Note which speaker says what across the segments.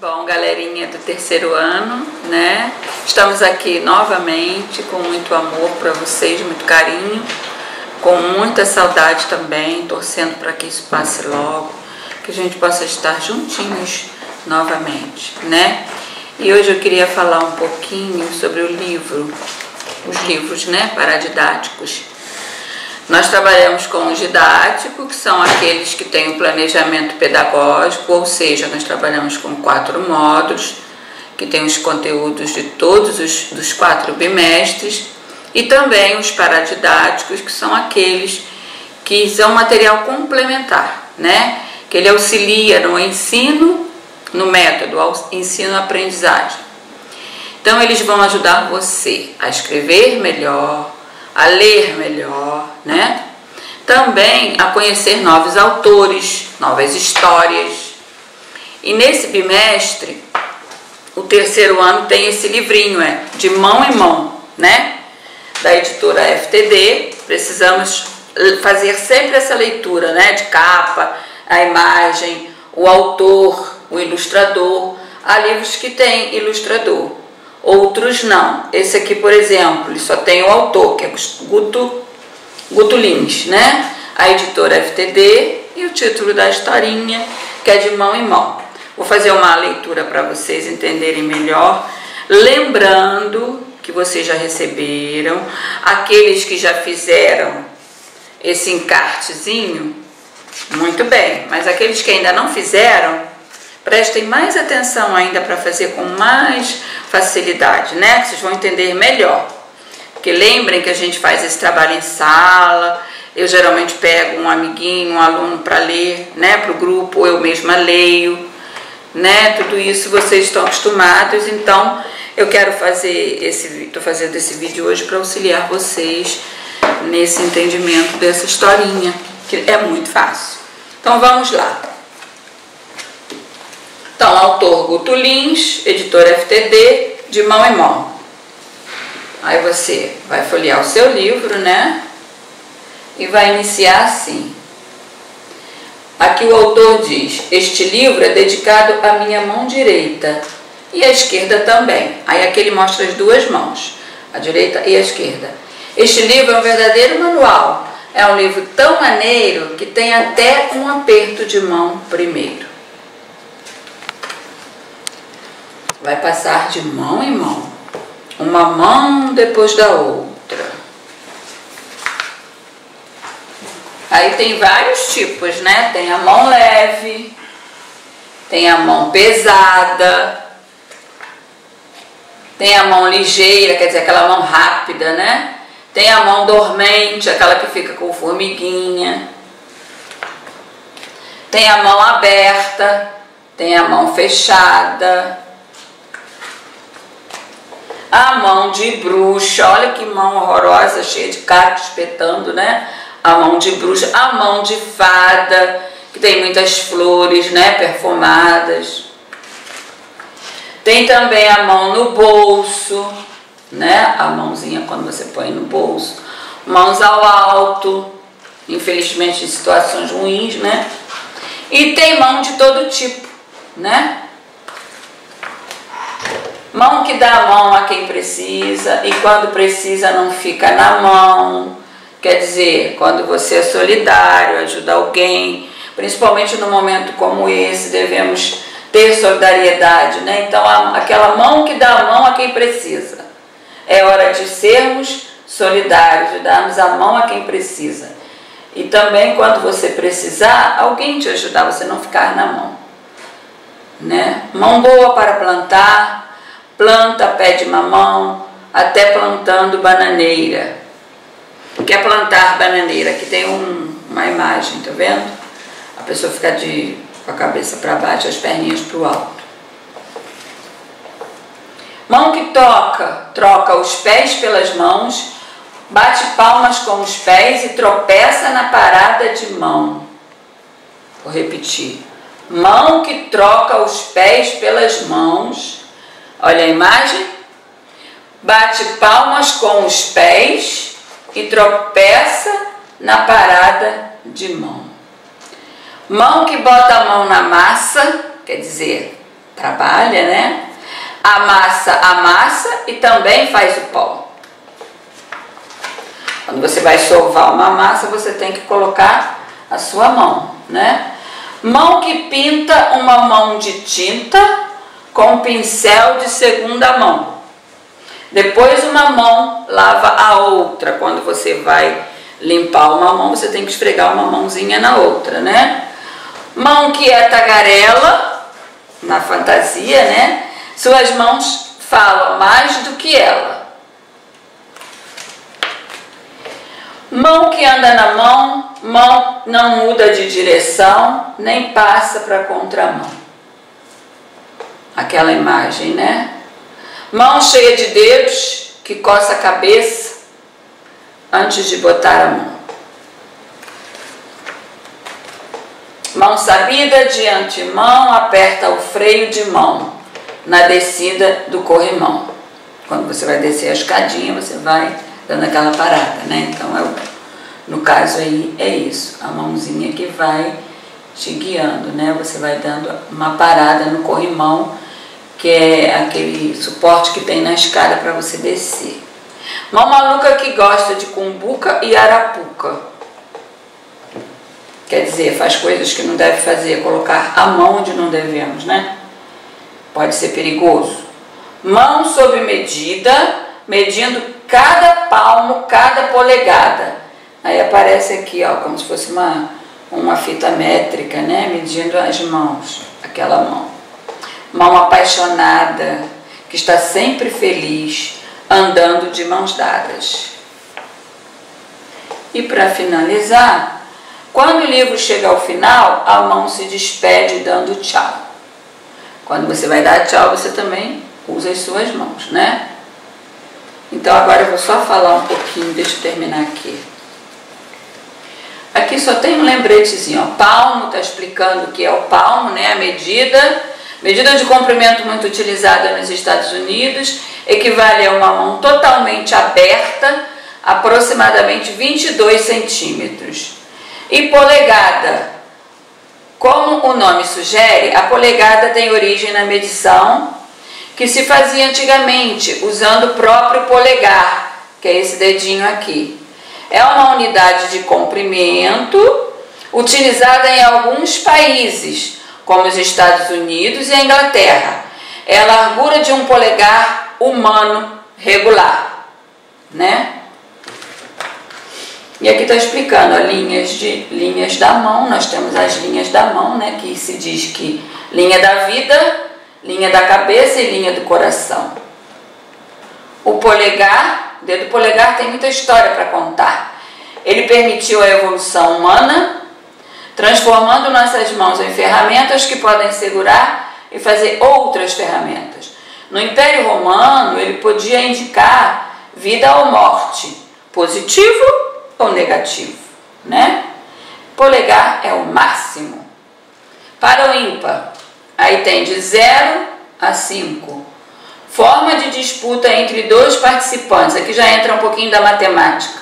Speaker 1: Bom, galerinha do terceiro ano, né? Estamos aqui novamente com muito amor para vocês, muito carinho, com muita saudade também, torcendo para que isso passe logo, que a gente possa estar juntinhos novamente, né? E hoje eu queria falar um pouquinho sobre o livro, os livros, né, paradidáticos. Nós trabalhamos com os didáticos, que são aqueles que têm o planejamento pedagógico, ou seja, nós trabalhamos com 4 módulos, que tem os conteúdos de todos dos 4 bimestres, e também os paradidáticos, que são aqueles que são material complementar, né? Que ele auxilia no ensino, no método, ensino-aprendizagem. Então, eles vão ajudar você a escrever melhor, a ler melhor, né? Também a conhecer novos autores, novas histórias. E nesse bimestre, o terceiro ano tem esse livrinho, de mão em mão, né? Da editora FTD. Precisamos fazer sempre essa leitura, né? De capa, a imagem, o autor, o ilustrador. Há livros que tem ilustrador. Outros não. Esse aqui, por exemplo, ele só tem o autor, que é Guto Lins, né? A editora FTD e o título da historinha, que é de mão em mão. Vou fazer uma leitura para vocês entenderem melhor. Lembrando que vocês já receberam, aqueles que já fizeram esse encartezinho, muito bem. Mas aqueles que ainda não fizeram, prestem mais atenção ainda para fazer com mais facilidade, né? Que vocês vão entender melhor. Porque lembrem que a gente faz esse trabalho em sala, eu geralmente pego um amiguinho, um aluno para ler, né? Para o grupo, ou eu mesma leio, né? Tudo isso vocês estão acostumados, então eu quero fazer estou fazendo esse vídeo hoje para auxiliar vocês nesse entendimento dessa historinha, que é muito fácil. Então vamos lá. Então, autor Guto Lins, editora FTD, de mão em mão. Aí você vai folhear o seu livro, né? E vai iniciar assim. Aqui o autor diz: este livro é dedicado à minha mão direita e à esquerda também. Aí aqui ele mostra as duas mãos, a direita e a esquerda. Este livro é um verdadeiro manual. É um livro tão maneiro que tem até um aperto de mão primeiro. Vai passar de mão em mão, uma mão depois da outra. Aí tem vários tipos, né? Tem a mão leve, tem a mão pesada, tem a mão ligeira, quer dizer, aquela mão rápida, né? Tem a mão dormente, aquela que fica com formiguinha. Tem a mão aberta, tem a mão fechada. A mão de bruxa, olha que mão horrorosa, cheia de cacto espetando, né? A mão de bruxa, a mão de fada, que tem muitas flores, né? Perfumadas. Tem também a mão no bolso, né? A mãozinha quando você põe no bolso. Mãos ao alto, infelizmente em situações ruins, né? E tem mão de todo tipo, né? Mão que dá a mão a quem precisa e quando precisa não fica na mão. Quer dizer, quando você é solidário, ajuda alguém, principalmente num momento como esse, devemos ter solidariedade, né? Então, aquela mão que dá a mão a quem precisa. É hora de sermos solidários, de darmos a mão a quem precisa. E também, quando você precisar, alguém te ajudar, você não ficar na mão, né? Mão boa para plantar. Planta pé de mamão, até plantando bananeira. Quer plantar bananeira? Aqui tem uma imagem, tá vendo? A pessoa fica com a cabeça para baixo, as perninhas para o alto. Mão que troca os pés pelas mãos, bate palmas com os pés e tropeça na parada de mão. Vou repetir. Mão que troca os pés pelas mãos. Olha a imagem, bate palmas com os pés e tropeça na parada de mão. Mão que bota a mão na massa, quer dizer, trabalha, né? Amassa e também faz o pão. Quando você vai sovar uma massa, você tem que colocar a sua mão, né? Mão que pinta, uma mão de tinta com pincel de segunda mão. Depois uma mão lava a outra. Quando você vai limpar uma mão, você tem que esfregar uma mãozinha na outra, né? Mão que é tagarela, na fantasia, né? Suas mãos falam mais do que ela. Mão que anda na mão, mão não muda de direção, nem passa para contramão. Aquela imagem, né? Mão cheia de dedos, que coça a cabeça antes de botar a mão. Mão sabida de antemão, aperta o freio de mão na descida do corrimão. Quando você vai descer a escadinha, você vai dando aquela parada, né? Então, no caso aí, é isso. A mãozinha que vai te guiando, né? Você vai dando uma parada no corrimão, que é aquele suporte que tem na escada para você descer. Mão maluca que gosta de cumbuca e arapuca. Quer dizer, faz coisas que não deve fazer, colocar a mão onde não devemos, né? Pode ser perigoso. Mão sob medida, medindo cada palmo, cada polegada. Aí aparece aqui, ó, como se fosse uma fita métrica, né? Medindo as mãos, aquela mão. Mão apaixonada, que está sempre feliz, andando de mãos dadas. E para finalizar, quando o livro chega ao final, a mão se despede dando tchau. Quando você vai dar tchau, você também usa as suas mãos, né? Então agora eu vou só falar um pouquinho, deixa eu terminar aqui. Aqui só tem um lembretezinho, ó. Palmo, está explicando o que é o palmo, né? A medida de comprimento muito utilizada nos Estados Unidos, equivale a uma mão totalmente aberta, aproximadamente 22 centímetros. E polegada, como o nome sugere, a polegada tem origem na medição que se fazia antigamente, usando o próprio polegar, que é esse dedinho aqui. É uma unidade de comprimento utilizada em alguns países, como os Estados Unidos e a Inglaterra. É a largura de um polegar humano regular, né? E aqui está explicando, ó, linhas da mão. Nós temos as linhas da mão, né? Que se diz que linha da vida, linha da cabeça e linha do coração. O polegar, o dedo polegar tem muita história para contar. Ele permitiu a evolução humana, transformando nossas mãos em ferramentas que podem segurar e fazer outras ferramentas. No Império Romano, ele podia indicar vida ou morte, positivo ou negativo, né? Polegar é o máximo. Para o ímpar, aí tem de 0 a 5. Forma de disputa entre dois participantes. Aqui já entra um pouquinho da matemática.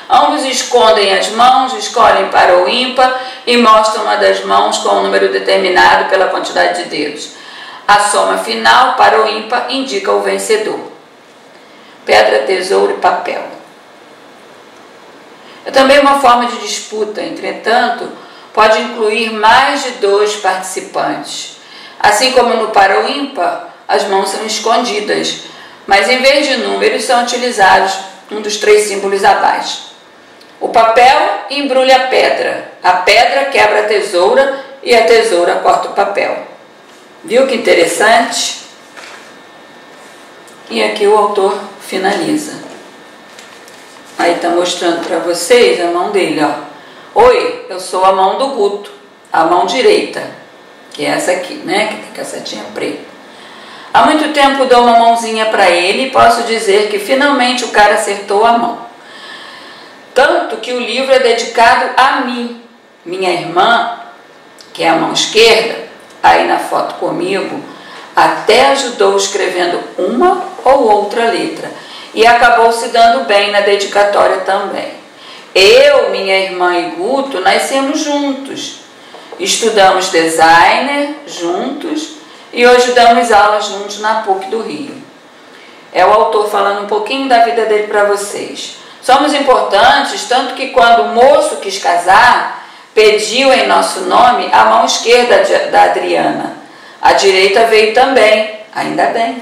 Speaker 1: Ambos escondem as mãos, escolhem para o ímpar e mostram uma das mãos com um número determinado pela quantidade de dedos. A soma final para o ímpar indica o vencedor. Pedra, tesouro e papel. É também uma forma de disputa, entretanto, pode incluir mais de 2 participantes. Assim como no para o ímpar, as mãos são escondidas, mas em vez de números são utilizados um dos 3 símbolos abaixo. O papel embrulha a pedra quebra a tesoura e a tesoura corta o papel. Viu que interessante? E aqui o autor finaliza. Aí está mostrando para vocês a mão dele, ó. Oi, eu sou a mão do Guto, a mão direita, que é essa aqui, né? Que tem cacetinha preta. Há muito tempo dou uma mãozinha para ele e posso dizer que finalmente o cara acertou a mão. Tanto que o livro é dedicado a mim. Minha irmã, que é a mão esquerda, aí na foto comigo, até ajudou escrevendo uma ou outra letra. E acabou se dando bem na dedicatória também. Eu, minha irmã e Guto nascemos juntos. Estudamos designer juntos e hoje damos aulas juntos na PUC do Rio. É o autor falando um pouquinho da vida dele para vocês. Somos importantes, tanto que quando o moço quis casar, pediu em nosso nome a mão esquerda da Adriana. A direita veio também, ainda bem.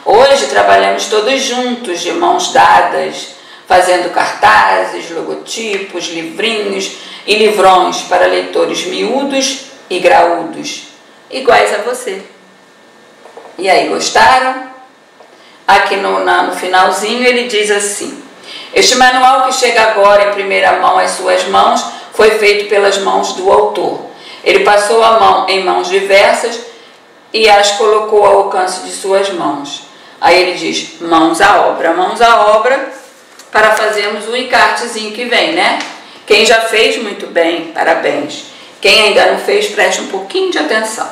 Speaker 1: Hoje trabalhamos todos juntos, de mãos dadas, fazendo cartazes, logotipos, livrinhos e livrões para leitores miúdos e graúdos, iguais a você. E aí, gostaram? Aqui no finalzinho ele diz assim: este manual que chega agora em primeira mão às suas mãos foi feito pelas mãos do autor. Ele passou a mão em mãos diversas e as colocou ao alcance de suas mãos. Aí ele diz, mãos à obra, para fazermos o encartezinho que vem, né? Quem já fez, muito bem, parabéns. Quem ainda não fez, preste um pouquinho de atenção.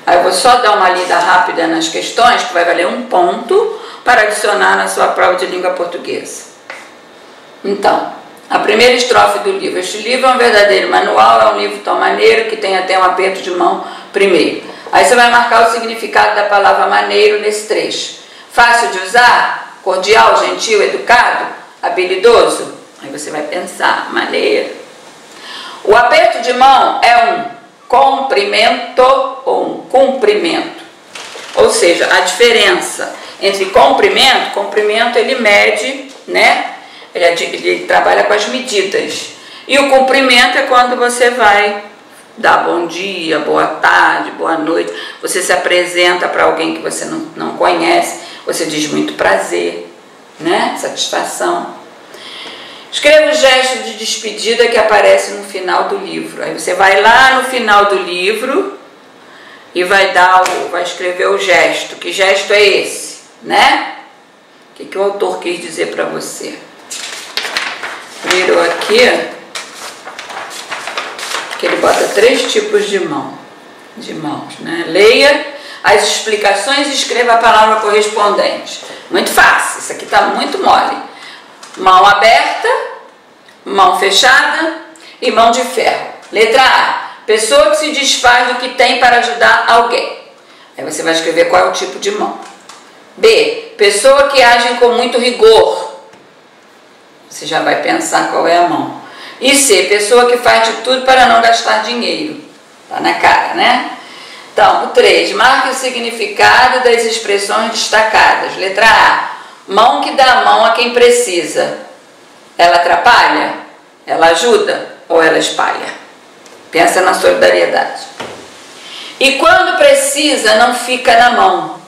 Speaker 1: Aí eu vou só dar uma lida rápida nas questões, que vai valer 1 ponto para adicionar na sua prova de língua portuguesa. Então, a primeira estrofe do livro. Este livro é um verdadeiro manual, é um livro tão maneiro que tem até um aperto de mão primeiro. Aí você vai marcar o significado da palavra maneiro nesse trecho. Fácil de usar, cordial, gentil, educado, habilidoso. Aí você vai pensar, maneiro. O aperto de mão é um comprimento ou um cumprimento. Ou seja, a diferença entre comprimento ele mede, né? Ele trabalha com as medidas. E o cumprimento é quando você vai dar bom dia, boa tarde, boa noite. Você se apresenta para alguém que você não conhece. Você diz muito prazer, né? Satisfação. Escreva o gesto de despedida que aparece no final do livro. Aí você vai lá no final do livro e vai escrever o gesto. Que gesto é esse, né? O que o autor quis dizer para você? Virou aqui que ele bota 3 tipos de mãos, né? Leia as explicações e escreva a palavra correspondente. Muito fácil, isso aqui está muito mole. Mão aberta, mão fechada e mão de ferro. Letra A, pessoa que se desfaz do que tem para ajudar alguém. Aí você vai escrever qual é o tipo de mão. B, pessoa que age com muito rigor. Você já vai pensar qual é a mão. E C, pessoa que faz de tudo para não gastar dinheiro. Tá na cara, né? Então, o 3, marque o significado das expressões destacadas. Letra A, mão que dá a mão a quem precisa. Ela atrapalha? Ela ajuda? Ou ela espalha? Pensa na solidariedade. E quando precisa, não fica na mão.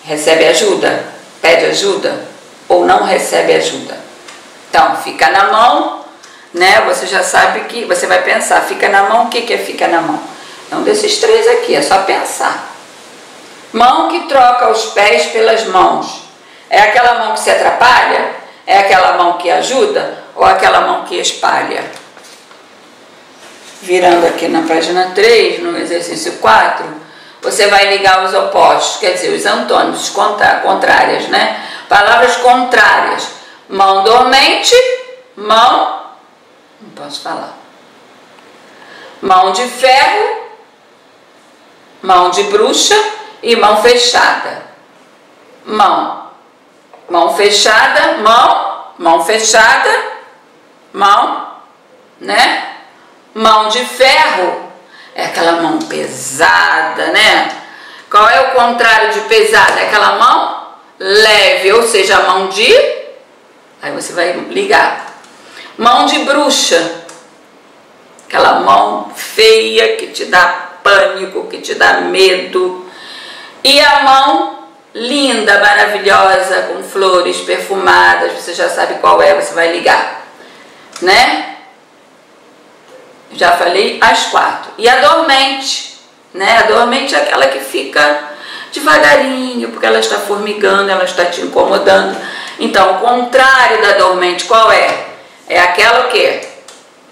Speaker 1: Recebe ajuda? Pede ajuda? Ou não recebe ajuda? Então, fica na mão, né? Você já sabe que... Você vai pensar, fica na mão, o que é fica na mão? É um desses 3 aqui, é só pensar. Mão que troca os pés pelas mãos. É aquela mão que se atrapalha? É aquela mão que ajuda? Ou aquela mão que espalha? Virando aqui na página 3, no exercício 4, você vai ligar os opostos, quer dizer, os antônimos, contrárias, né? Palavras contrárias. Mão dormente, mão... Não posso falar. Mão de ferro, mão de bruxa e mão fechada. Mão fechada, mão fechada, mão, né? Mão de ferro é aquela mão pesada, né? Qual é o contrário de pesada? É aquela mão leve, ou seja, a mão de... Aí você vai ligar. Mão de bruxa, aquela mão feia que te dá pânico, que te dá medo. E a mão linda, maravilhosa, com flores perfumadas, você já sabe qual é, você vai ligar, né? Já falei as 4. E a dormente, né? A dormente é aquela que fica devagarinho, porque ela está formigando, ela está te incomodando. Então, o contrário da dormente, qual é? É aquela o quê?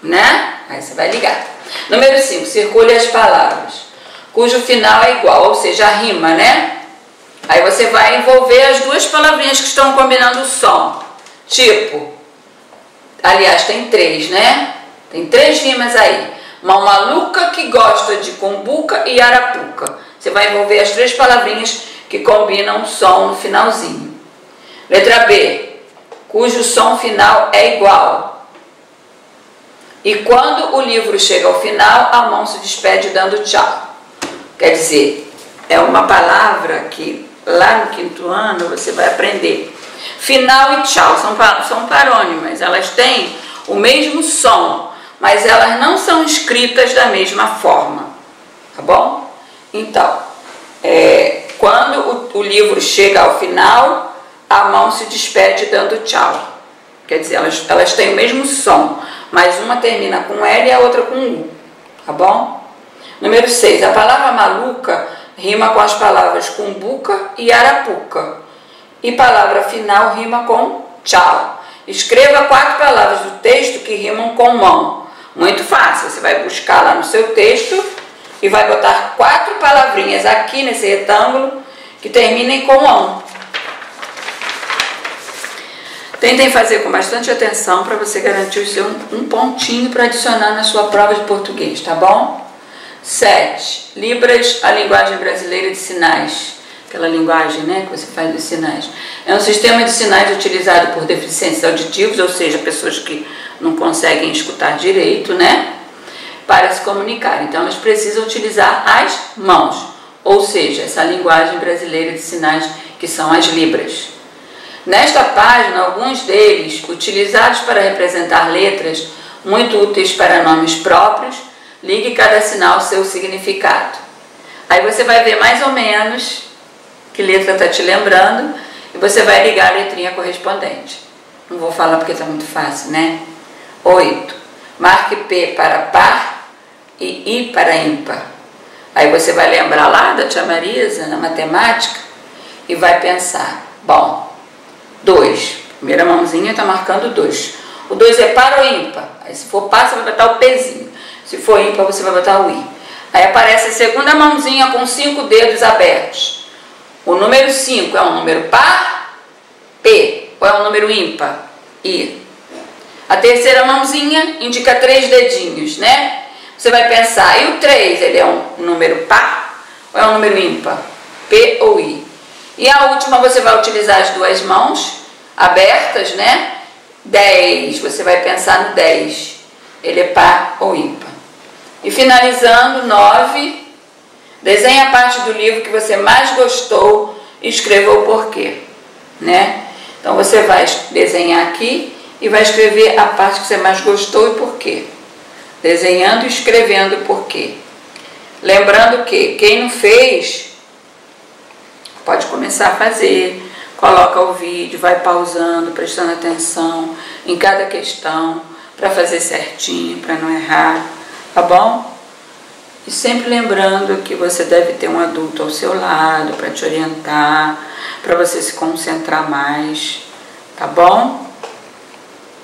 Speaker 1: Né? Aí você vai ligar. Número 5, circule as palavras, cujo final é igual, ou seja, a rima, né? Aí você vai envolver as 2 palavrinhas que estão combinando o som. Tipo, aliás, tem 3, né? Tem 3 rimas aí. Uma maluca que gosta de cumbuca e arapuca. Você vai envolver as 3 palavrinhas que combinam o som no finalzinho. Letra B, cujo som final é igual. E quando o livro chega ao final, a mão se despede dando tchau. Quer dizer, é uma palavra que lá no 5º ano você vai aprender. Final e tchau são parônimas, elas têm o mesmo som, mas elas não são escritas da mesma forma, tá bom? Então, quando o livro chega ao final, a mão se despede dando tchau. Quer dizer, elas têm o mesmo som, mas uma termina com L e a outra com U, tá bom? Número 6, a palavra maluca rima com as palavras cumbuca e arapuca. E palavra final rima com tchau. Escreva 4 palavras do texto que rimam com mão. Muito fácil, você vai buscar lá no seu texto e vai botar 4 palavrinhas aqui nesse retângulo que terminem com mão. Tentem fazer com bastante atenção para você garantir o seu um pontinho para adicionar na sua prova de português, tá bom? 7. Libras, a linguagem brasileira de sinais. Aquela linguagem, né, que você faz dos sinais. É um sistema de sinais utilizado por deficientes auditivos, ou seja, pessoas que não conseguem escutar direito, né, para se comunicar. Então, elas precisam utilizar as mãos, ou seja, essa linguagem brasileira de sinais, que são as libras. Nesta página, alguns deles, utilizados para representar letras, muito úteis para nomes próprios, ligue cada sinal ao seu significado. Aí você vai ver mais ou menos que letra está te lembrando e você vai ligar a letrinha correspondente. Não vou falar porque está muito fácil, né? 8. Marque P para par e I para ímpar. Aí você vai lembrar lá da tia Marisa, na matemática, e vai pensar, bom, 2. Primeira mãozinha está marcando 2. O 2 é par ou ímpar? Aí se for par, você vai botar o Pzinho. Se for ímpar, você vai botar o I. Aí aparece a segunda mãozinha com 5 dedos abertos. O número 5 é um número par, P, ou é um número ímpar, I. A terceira mãozinha indica 3 dedinhos, né? Você vai pensar, e o 3, ele é um número par ou é um número ímpar, P ou I? E a última você vai utilizar as 2 mãos abertas, né? 10, você vai pensar no 10, ele é par ou ímpar. E finalizando, 9, desenhe a parte do livro que você mais gostou e escreva o porquê, né? Então você vai desenhar aqui e vai escrever a parte que você mais gostou e porquê. Desenhando e escrevendo o porquê. Lembrando que quem não fez, pode começar a fazer, coloca o vídeo, vai pausando, prestando atenção em cada questão, para fazer certinho, para não errar, tá bom? E sempre lembrando que você deve ter um adulto ao seu lado para te orientar, para você se concentrar mais, tá bom?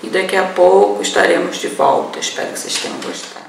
Speaker 1: E daqui a pouco estaremos de volta. Espero que vocês tenham gostado.